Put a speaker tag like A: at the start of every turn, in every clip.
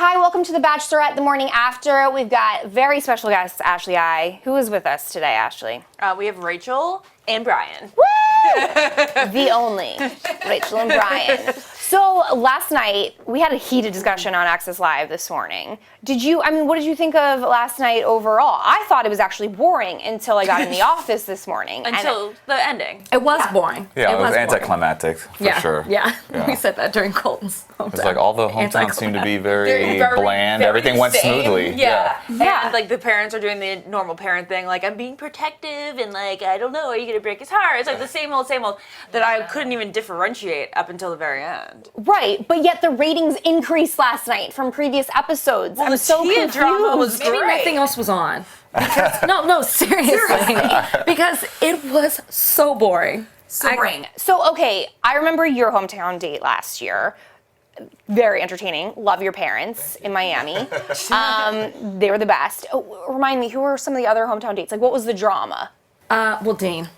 A: Hi, welcome to the Bachelorette the morning after. We've got very special guest, Ashley I. Who is with us today, Ashley?
B: We have Rachel and Brian.
A: Woo! The only Rachel and Brian. So last night, we had a heated discussion on Access Live this morning. What did you think of last night overall? I thought it was actually boring until I got in the office this morning.
B: Until the ending.
C: It was boring.
D: Yeah, it was
C: boring.
D: anticlimactic, for sure.
C: Yeah, we said that during Colton's hometown.
D: It's like all the hometowns seemed to be very bland. Everything went smoothly.
B: Yeah. And like the parents are doing the normal parent thing, like I'm being protective and like, I don't know, are you going to break his heart? It's like the same old that I couldn't even differentiate up until the very end.
A: Right, but yet the ratings increased last night from previous episodes.
B: Well,
A: I'm so confused.
B: drama was
C: Maybe
B: great.
C: nothing else was on. Because, no, seriously. Because it was so boring.
A: So boring. So, okay, I remember your hometown date last year. Very entertaining. Love your parents in Miami. They were the best. Oh, remind me, who were some of the other hometown dates? Like, what was the drama?
C: Well, Dean.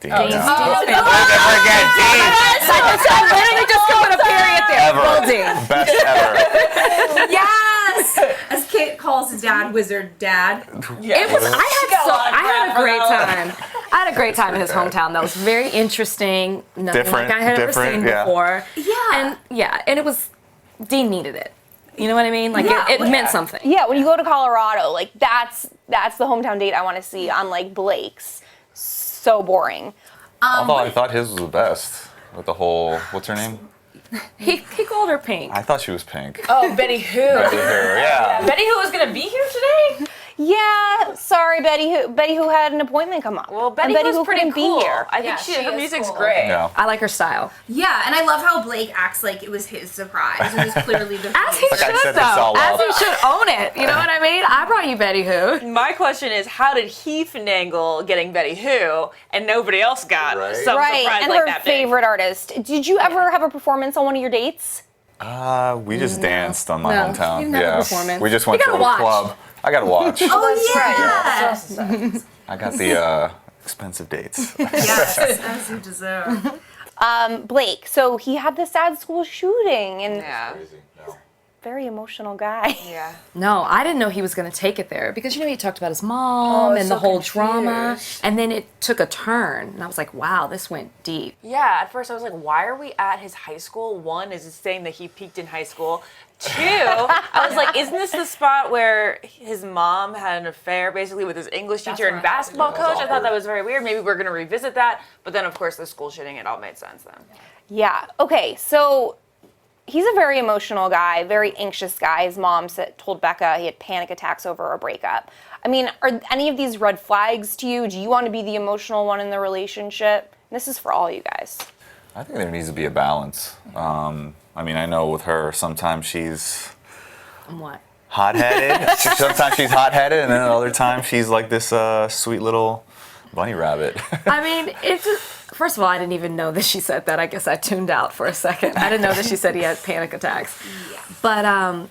D: Dean.
C: Dean's
D: Never
C: I literally just put a period there.
D: Ever.
C: Well, Dean.
D: Best ever.
E: Yes! As Kate calls his dad, Wizard Dad.
C: It was. I had a great time. I had a great time in his hometown. That was very interesting. Nothing
D: Different,
C: like I had ever seen
D: yeah.
C: before.
E: Yeah.
C: And it was. Dean needed it. You know what I mean? Like it meant something.
A: Yeah, when you go to Colorado, like that's the hometown date I want to see on like Blake's. So boring.
D: Although I thought his was the best with the whole, what's her name?
C: He called her pink.
D: I thought she was pink.
B: Oh, Betty Who.
D: Yeah.
B: Betty Who was going to be here today?
A: Yeah, sorry, Betty who had an appointment come up.
B: Well, Betty
A: who
B: Who's pretty
A: couldn't
B: cool.
A: be here.
B: I think
E: she
B: her
E: is
B: music's
E: cool.
B: great.
D: Yeah.
C: I like her style.
E: Yeah, and I love how Blake acts like it was his surprise. It was clearly the
C: As he
D: Like I
C: should,
D: set this all
C: though. As
D: up.
C: he should own it. You know what I mean? I brought you Betty Who.
B: My question is, how did he finagle getting Betty Who and nobody else got some
A: Right,
B: surprise
A: and
B: like
A: her
B: that big?
A: favorite artist. Did you ever have a performance on one of your dates?
D: We just danced on my
C: No,
D: hometown.
C: you didn't have a
D: Yeah.
C: performance.
D: We just went
C: You
D: to a
C: gotta watch.
D: club. I gotta watch.
E: Oh, yeah!
D: I got the expensive dates.
E: Yes, as you deserve.
A: Blake, so he had the sad school shooting and
B: Yeah.
A: very emotional guy.
B: Yeah.
C: No, I didn't know he was going to take it there because he talked about his mom and the whole drama, and then it took a turn, and I was like, wow, this went deep.
B: Yeah, at first I was like, why are we at his high school? One, is it saying that he peaked in high school? Two, I was like, isn't this the spot where his mom had an affair basically with his English teacher and basketball coach? I thought that was very weird. Maybe we're going to revisit that. But then, of course, the school shooting, it all made sense then.
A: Yeah, okay, so he's a very emotional guy, very anxious guy. His mom told Becca he had panic attacks over a breakup. I mean, are any of these red flags to you? Do you want to be the emotional one in the relationship? This is for all you guys.
D: I think there needs to be a balance. I mean, I know with her, sometimes she's
C: What?
D: hot-headed. Sometimes she's hot-headed, and then other times she's like this sweet little bunny rabbit.
C: I mean, it's just, first of all, I didn't even know that she said that. I guess I tuned out for a second. I didn't know that she said he had panic attacks. Yeah. But I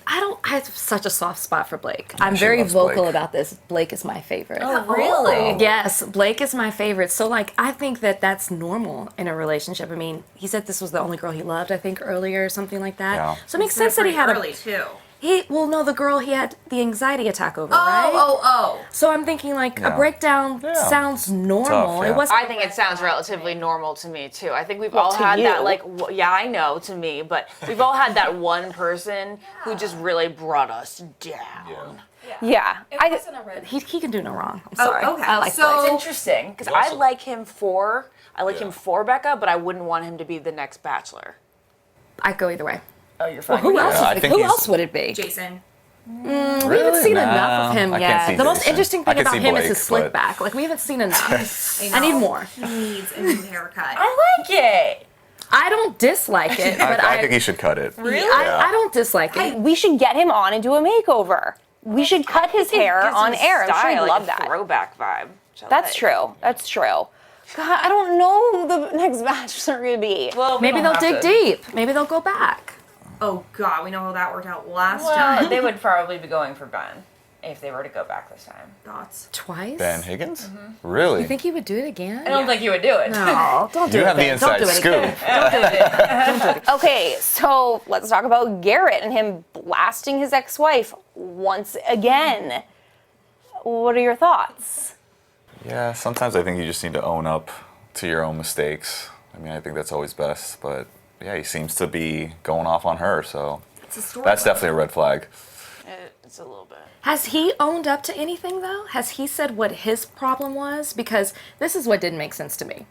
C: have such a soft spot for Blake. I'm
D: She
C: very
D: loves
C: vocal
D: Blake.
C: about this. Blake is my favorite.
E: Oh, really?
C: Yes, Blake is my favorite. So, like, I think that that's normal in a relationship. I mean, he said this was the only girl he loved, I think, earlier or something like that.
D: Yeah.
C: So it makes sense that he had
E: early, too.
C: the girl he had the anxiety attack over, right?
E: Oh.
C: So I'm thinking, like, a
D: Yeah.
C: breakdown
D: Yeah.
C: sounds normal.
D: Tough, yeah.
C: It wasn't.
B: I think it sounds relatively normal to me too. I think we've all
A: to
B: had
A: you.
B: that, like, yeah, I know to me, but we've all had that one person who just really brought us down.
A: Yeah,
C: He can do no wrong. I'm sorry.
E: okay.
C: I like
E: So-
C: Blake.
B: It's interesting because I like him for Becca, but I wouldn't want him to be the next Bachelor.
C: I'd go either way.
B: Oh, you're fine.
C: Who else?
D: I
C: Would
D: think
C: who
D: he's-
C: else would it be?
E: Jason.
C: We haven't seen enough of him
D: I can't see
C: yet. The most
D: Jason.
C: interesting
D: I
C: thing
D: can
C: about
D: see
C: him is
D: Blake,
C: his slick
D: but-
C: back. Like, we haven't seen enough. I
E: know.
C: need more.
E: He needs a new haircut.
B: I like it.
C: I don't dislike it, but
D: I think he should cut it.
B: Really?
C: I don't dislike it.
A: we should get him on and do a makeover. We should cut his hair
B: Gives
A: on
B: him
A: air. I'm sure
B: style,
A: he'd
B: like
A: love
B: a
A: that.
B: throwback vibe. which I
A: That's
B: like.
A: true. That's true. God, I don't know who the next Bachelor going to be.
B: Well,
C: Maybe they'll dig deep. Maybe they'll go back.
E: Oh, God, we know how that worked out last
B: Well,
E: time.
B: they would probably be going for Ben. if they were to go back this time.
E: Thoughts?
C: Twice?
D: Ben Higgins? Really?
C: You think he would do it again?
B: I don't think you would do it.
C: No, don't do
D: You
C: it.
D: have the
C: Ben. Don't
D: inside
C: do it
D: scoop.
C: again. Don't do it again.
A: Okay, so let's talk about Garrett and him blasting his ex-wife once again. What are your thoughts?
D: Yeah, sometimes I think you just need to own up to your own mistakes. I mean, I think that's always best, but yeah, he seems to be going off on her, so
E: It's a story.
D: that's definitely a red flag.
B: It's a little bit.
C: Has he owned up to anything, though? Has he said what his problem was? Because this is what didn't make sense to me.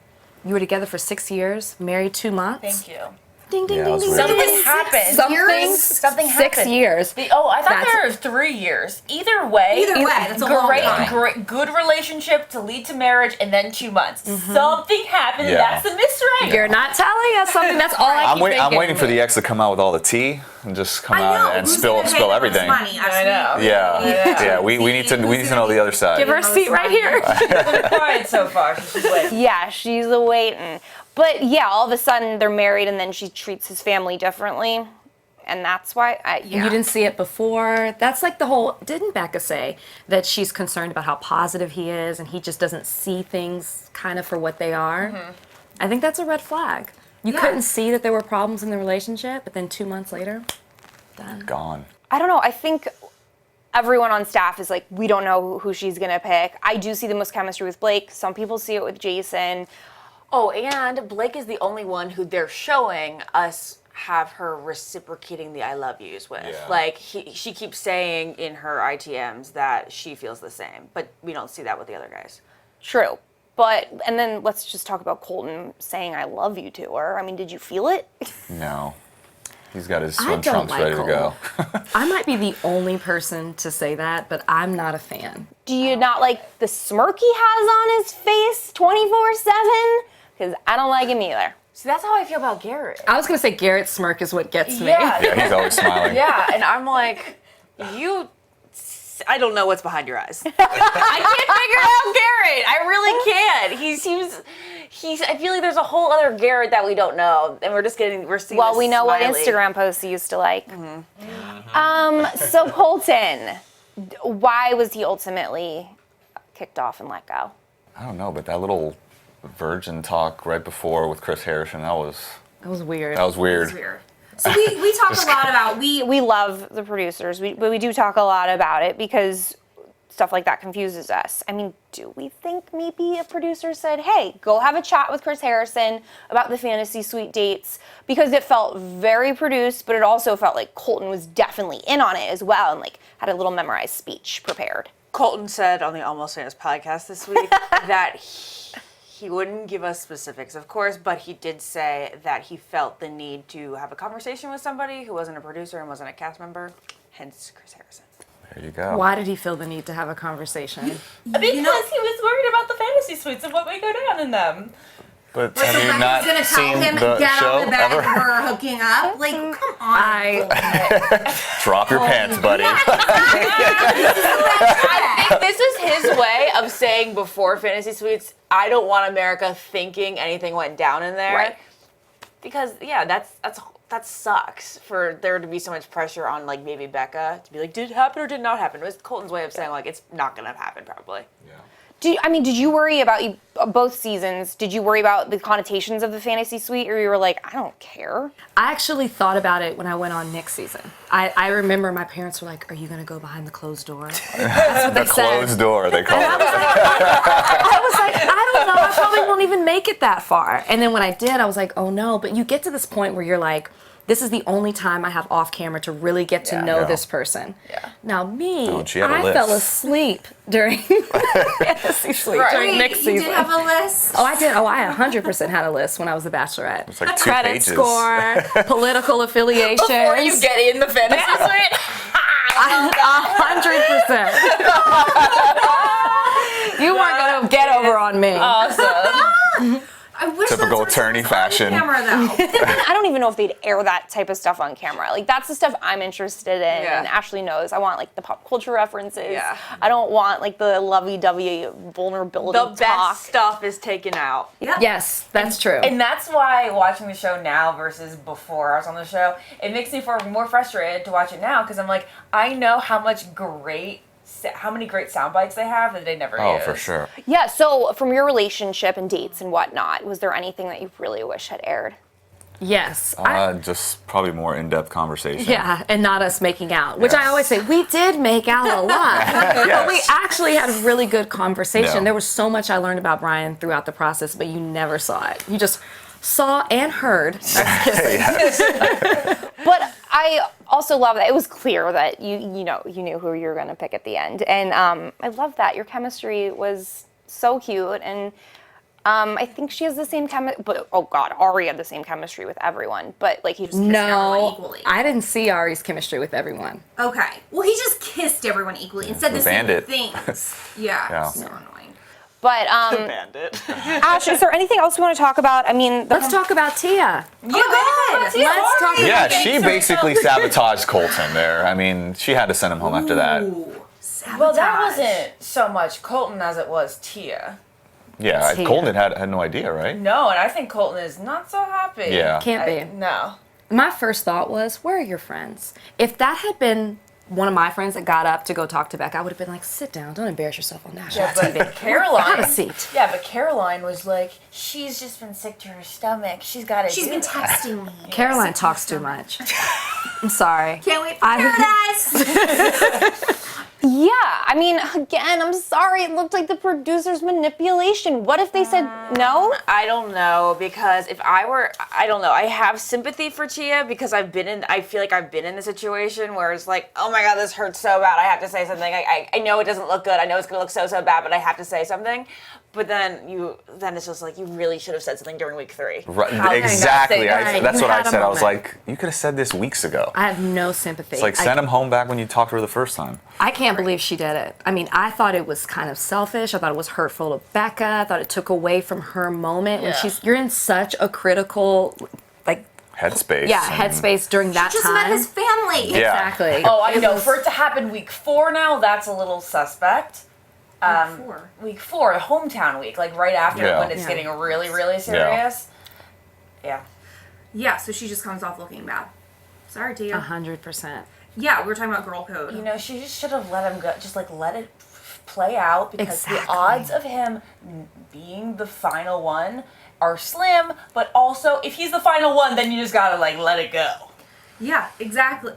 C: You were together for 6 years, married 2 months.
B: Thank you.
C: Ding, ding,
D: Yeah,
C: ding,
D: that's
C: ding,
D: weird.
C: ding.
B: Something happened.
C: Something 6
B: happened.
C: years.
B: I thought
C: That's-
B: there was 3 years. Either way.
E: Either way, that's a long time.
B: Great, good relationship to lead to marriage, and then 2 months. Something happened.
D: Yeah.
B: That's the mystery.
C: You're not telling us something. That's all I keep thinking.
D: I'm waiting for the ex to come out with all the tea and just come
E: I know.
D: out and
E: Who's
D: spill
E: gonna pay the most
D: everything.
E: money?
B: I know.
D: Yeah, we need to know the other side.
C: Give her a seat right here.
B: She's been quiet so far. She's waiting.
A: Yeah, she's a waiting. But yeah, all of a sudden they're married and then she treats his family differently. And that's why
C: You didn't see it before. That's like the whole. Didn't Becca say that she's concerned about how positive he is and he just doesn't see things kind of for what they are? I think that's a red flag. You
E: Yeah.
C: couldn't see that there were problems in the relationship, but then 2 months later, done.
D: Gone.
A: I don't know. I think everyone on staff is like, we don't know who she's going to pick. I do see the most chemistry with Blake. Some people see it with Jason.
B: Oh, and Blake is the only one who they're showing us have her reciprocating the I love yous with.
D: Yeah.
B: Like, she keeps saying in her ITMs that she feels the same, but we don't see that with the other guys.
A: True. But, and then let's just talk about Colton saying I love you to her. I mean, did you feel it?
D: No. He's got his
C: I
D: swim
C: don't
D: trunks
C: like
D: ready to go.
C: I might be the only person to say that, but I'm not a fan.
A: Do you not like the smirk he has on his face 24/7? Because I don't like him either.
B: See, that's how I feel about Garrett.
C: I was gonna say Garrett's smirk is what gets me.
D: Yeah, he's always smiling.
B: Yeah, and I'm like, I don't know what's behind your eyes. I can't figure out Garrett. I really can't. I feel like there's a whole other Garrett that we don't know, and we're seeing.
A: Well, we know what
B: smiley.
A: Instagram posts he used to like. So Colton, why was he ultimately kicked off and let go?
D: I don't know, but that little virgin talk right before with Chris Harrison, that was
C: weird.
D: weird.
E: It's weird. So we talk a lot about
A: We love the producers, but we do talk a lot about it because stuff like that confuses us. I mean, do we think maybe a producer said, hey, go have a chat with Chris Harrison about the fantasy suite dates? Because it felt very produced, but it also felt like Colton was definitely in on it as well and like had a little memorized speech prepared.
B: Colton said on the Almost Famous podcast this week that he wouldn't give us specifics, of course, but he did say that he felt the need to have a conversation with somebody who wasn't a producer and wasn't a cast member, hence Chris Harrison.
D: There you go.
C: Why did he feel the need to have a conversation?
B: Because he was worried about the fantasy suites and what may go down in them.
D: But
E: So
D: have you
E: Becca's
D: not
E: gonna tell
D: seen
E: him
D: the
E: get
D: show
E: on the bed
D: ever?
E: and we're hooking up. Like, come on.
D: Drop your pants, buddy.
B: I think this is his way of saying before fantasy suites, I don't want America thinking anything went down in there.
A: Right.
B: Because that sucks for there to be so much pressure on like maybe Becca to be like, did it happen or did it not happen? It was Colton's way of saying like it's not gonna happen probably.
A: Did you worry about both seasons? Did you worry about the connotations of the fantasy suite, or you were like, I don't care?
C: I actually thought about it when I went on Nick's season. I remember my parents were like, are you going to go behind the closed door? That's what
D: The
C: they said.
D: closed door, they call it.
C: I was like, I don't know. I probably won't even make it that far. And then when I did, I was like, oh no. But you get to this point where you're like, this is the only time I have off camera to really get to know
D: Yeah.
C: this person.
B: Yeah.
C: Now me,
D: Don't you have a
C: I
D: list?
C: fell asleep during fantasy suite, during
E: Wait,
C: Nick's
E: you
C: season.
E: did have a list?
C: Oh, I did. Oh, I 100% had a list when I was a Bachelorette.
D: It's like 2
C: Credit
D: pages.
C: score, political affiliations.
B: Before you get in the fantasy suite.
C: 100%. You weren't gonna get over on me.
B: Awesome.
E: I wish
D: Typical
E: that's
D: attorney
E: on
D: fashion.
E: Camera, though.
A: I don't even know if they'd air that type of stuff on camera. Like, that's the stuff I'm interested in,
B: Yeah.
A: and Ashley knows. I want, like, the pop culture references.
B: Yeah.
A: I don't want, like, the lovey-dovey vulnerability
B: The
A: talk.
B: best stuff is taken out.
E: Yep.
C: Yes, that's true.
B: And that's why watching the show now versus before I was on the show, it makes me more frustrated to watch it now because I'm like, I know how much great how many great sound bites they have that they never
D: Oh,
B: use.
D: for sure.
A: Yeah, so from your relationship and dates and whatnot, was there anything that you really wish had aired?
C: Yes.
D: Just probably more in-depth conversation.
C: Yeah, and not us making out, which I
D: Yes.
C: always say, we did make out a lot. But we
D: Yes.
C: actually had a really good conversation.
D: Yeah.
C: There was so much I learned about Brian throughout the process, but you never saw it. You just saw and heard us kissing.
A: But I also love that it was clear that you knew who you were going to pick at the end, and I love that your chemistry was so cute, and I think she has the same but oh god, Ari had the same chemistry with everyone, but like he just
E: Kissed everyone
C: No,
E: equally.
C: I didn't see Ari's chemistry with everyone.
E: Okay. Well, he just kissed everyone equally and said the same
D: Bandit.
E: things. Yeah.
D: Yeah.
E: So annoying.
A: But
B: Bandit.
A: Ash, is there anything else we want to talk about? I mean,
C: Let's talk about Tia.
E: Oh my god.
C: Let's talk
D: Yeah,
C: about
D: she basically sabotaged Colton there. I mean, she had to send him home after that.
E: Ooh,
B: Well, that
E: sabotage.
B: wasn't so much Colton as it was Tia.
D: Yeah,
C: Tia.
D: Colton had no idea, right?
B: No, and I think Colton is not so happy.
D: Yeah.
C: Can't be.
B: No.
C: My first thought was, where are your friends? If that had been one of my friends that got up to go talk to Becca, I would have been like, sit down, don't embarrass yourself on national
B: Yeah, but
C: TV.
B: Caroline.
C: Have a seat.
B: Yeah, but Caroline was like, she's just been sick to her stomach. She's got to.
E: She's been texting me.
C: Caroline talks too much. I'm sorry.
E: Can't wait for paradise.
A: yeah, I mean, again, I'm sorry. It looked like the producer's manipulation. What if they said no?
B: I don't know, because if I were, I don't know, I have sympathy for Tia because I feel like I've been in the situation where it's like, oh my god, this hurts so bad, I have to say something. I know it doesn't look good, I know it's gonna look so bad, but I have to say something. But then it's just like, you really should have said something during week 3.
D: Right,
B: How can you not
D: exactly.
B: say that?
D: That's
C: You
D: what I
C: had a
D: said. I was
C: moment.
D: like, you could have said this weeks ago.
C: I have no sympathy.
D: It's like, send him home back when you talked to her the first time.
C: I can't believe she did it. I mean, I thought it was kind of selfish. I thought it was hurtful to Becca. I thought it took away from her moment when
B: Yeah.
C: you're in such a critical, like,
D: Headspace.
C: headspace during that
E: Just
C: time.
E: met his family.
D: Yeah.
C: Exactly.
B: Oh, I
C: It
B: know.
C: was-
B: For it to happen week 4 now, that's a little suspect. Week 4, hometown week, like right after
D: Yeah.
B: when it's
C: Yeah.
B: getting really, really serious. Yeah.
E: Yeah, so she just comes off looking bad. Sorry, Tia.
C: 100%.
E: Yeah, we were talking about girl code.
B: You know, she just should have let him go. Just like let it play out, because the
C: Exactly.
B: odds of him being the final one are slim. But also, if he's the final one, then you just gotta like let it go.
E: Yeah, exactly.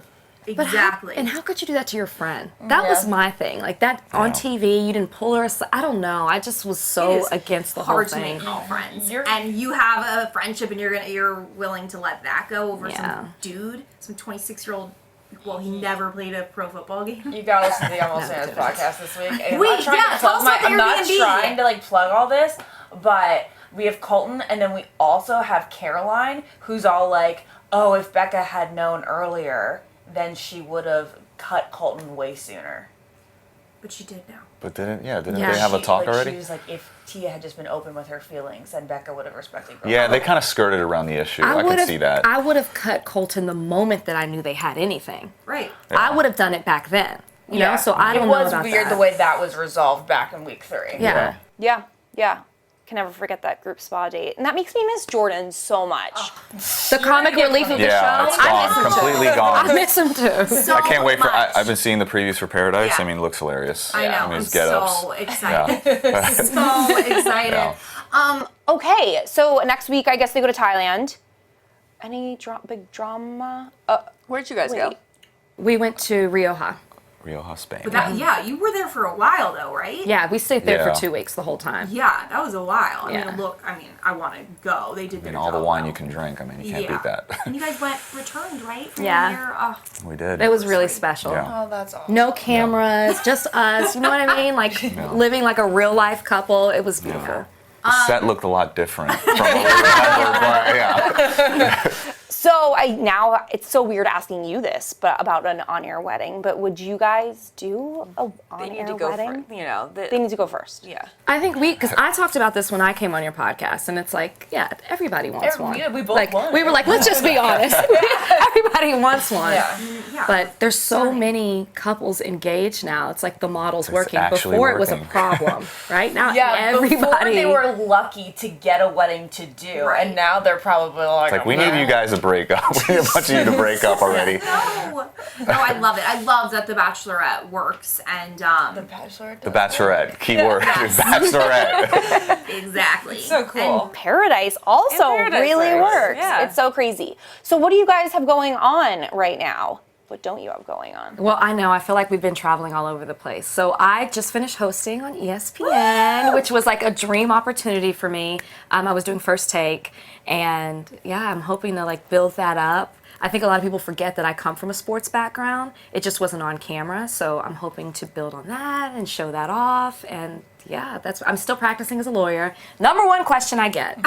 C: But
E: Exactly.
C: how could you do that to your friend? That
B: Yeah.
C: was my thing. Like that on
D: Yeah.
C: TV, you didn't pull her aside. I don't know. I just was
E: It
C: so
E: is
C: against the whole
E: hard to
C: thing.
E: make all friends,
B: You're-
E: and you have a friendship, and you're willing to let that go over
C: Yeah.
E: some dude, some 26-year-old. Well, he never played a pro football game.
B: You gotta listen to the Almost
C: No,
B: Famous
C: kidding.
B: podcast this week. And I'm
E: Wait,
B: not trying
E: yeah,
B: to
E: tell
B: plug
E: us about the
B: I'm not
E: Airbnb.
B: trying to like plug all this, but we have Colton, and then we also have Caroline, who's all like, "Oh, if Becca had known earlier, then she would have cut Colton way sooner."
E: But she did now.
D: But didn't
C: Yeah.
D: they have a
B: She-
D: talk
B: like,
D: already?
B: She was like, if Tia had just been open with her feelings, then Becca would have respected girl.
D: Yeah, they kind of skirted around the issue. I can see that.
C: I would have cut Colton the moment that I knew they had anything.
E: Right.
C: I would have done it back then. You know, so I don't know
B: It was
C: about
B: weird
C: that.
B: the way that was resolved back in week 3.
C: Yeah.
A: Yeah. Can never forget that group spa date. And that makes me miss Jordan so much.
C: The comic relief of the
D: Yeah,
C: show.
D: it's
C: I
D: gone,
C: miss him too.
D: completely
C: I
D: gone.
C: miss him too.
E: So
D: I can't wait for.
E: much.
D: I've been seeing the previews for Paradise.
E: Yeah.
D: I mean, it looks hilarious.
E: I know.
D: I mean,
E: I'm
D: his get-ups.
E: so excited.
D: Yeah.
E: So excited.
D: Yeah.
A: Okay, so next week I guess they go to Thailand. Any big drama?
B: Where'd you guys
A: Wait.
C: We went to Rioja.
D: Rioja, Spain.
E: But that, yeah, you were there for a while though, right?
C: Yeah, we stayed there
D: Yeah.
C: for 2 weeks the whole time.
E: Yeah, that was a while. I
C: Yeah.
E: mean, look, I want to go. They did
D: I
E: their
D: mean, all the
E: job
D: wine
E: well.
D: you can drink. I mean, you can't
E: Yeah.
D: beat that.
E: And you guys returned, right? From
C: Yeah.
E: Your, oh,
D: We did.
C: It was really special.
D: Yeah.
B: Oh, that's awesome.
C: No cameras, just us. You know what I mean? Like living like a real life couple. It was beautiful.
D: The set looked a lot different from what we remember, but yeah.
A: So now it's so weird asking you this, but about an on-air wedding. But would you guys do a
B: They need
A: on-air
B: to go
A: wedding?
B: for, you know,
A: They need to go first.
B: yeah.
C: I think because I talked about this when I came on your podcast, and it's like, yeah, everybody wants one.
B: yeah, we both
C: like,
B: want
C: we
B: it.
C: were like, let's just be honest. Everybody wants one.
B: Yeah.
E: yeah.
C: But there's so many couples engaged now. It's like the model's working.
D: actually
C: Before it was a
D: working.
C: problem, right? Now
B: Yeah, before
C: everybody.
B: they were lucky to get a wedding to do,
E: Right.
B: and now they're probably like,
D: It's like, we need you guys to break up. We need a bunch of you to break up already.
E: No, I love it. I love that The Bachelorette works, and
B: The Bachelor.
D: The Bachelorette, keyword, Bachelorette.
E: exactly.
B: So cool.
A: Paradise also
B: And Paradise
A: really
B: works,
A: works.
B: yeah.
A: It's so crazy. So what do you guys have going on right now? What don't you have going on?
C: Well, I know. I feel like we've been traveling all over the place. So I just finished hosting on ESPN, which was like a dream opportunity for me. I was doing First Take, and yeah, I'm hoping to like build that up. I think a lot of people forget that I come from a sports background. It just wasn't on camera, so I'm hoping to build on that and show that off. And yeah, I'm still practicing as a lawyer. Number one question I get: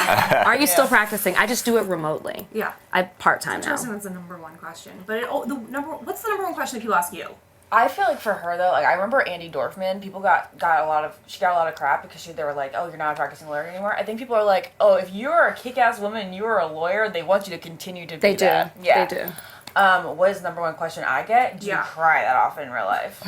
C: are you still practicing? I just do it remotely.
E: Yeah.
C: I part-time now.
E: Interesting. That's the number one question. But what's the number one question that people ask you?
B: I feel like for her though, like I remember Andy Dorfman, people got a lot of crap because they were like, oh, you're not a practicing lawyer anymore. I think people are like, oh, if you're a kick-ass woman and you are a lawyer, they want you to continue to be that. Yeah.
C: They do.
B: What is the number one question I get? Do you cry that often in real life?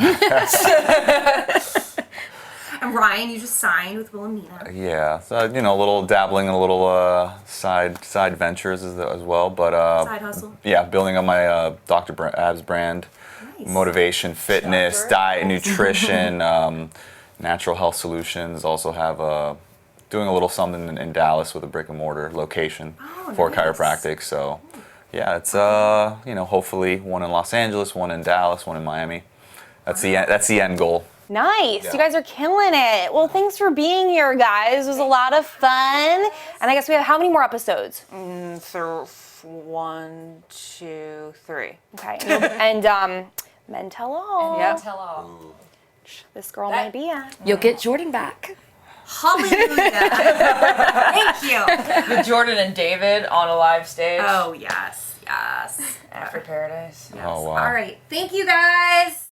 E: And Ryan, you just signed with Wilhelmina.
D: Yeah, so a little dabbling in a little side ventures as well, but
E: Side hustle.
D: yeah, building on my Abs brand,
E: Nice.
D: motivation, fitness,
B: Dr.
D: diet, nutrition, natural health solutions. Also have doing a little something in Dallas with a brick and mortar location for
E: nice.
D: chiropractic. So yeah, it's hopefully one in Los Angeles, one in Dallas, one in Miami. That's the end goal.
A: Nice.
D: Yeah.
A: You guys are killing it. Well, thanks for being here, guys. It was a lot of fun. And I guess we have how many more episodes?
B: So 1, 2, 3.
A: Okay. And men tell all.
B: Yep.
C: Tell all.
A: This girl might be at.
C: You'll get Jordan back.
E: Hallelujah. Thank you.
B: With Jordan and David on a live stage
E: Oh, yes. Yes.
B: after Paradise.
E: Yes.
D: Oh, wow.
E: All right. Thank you, guys.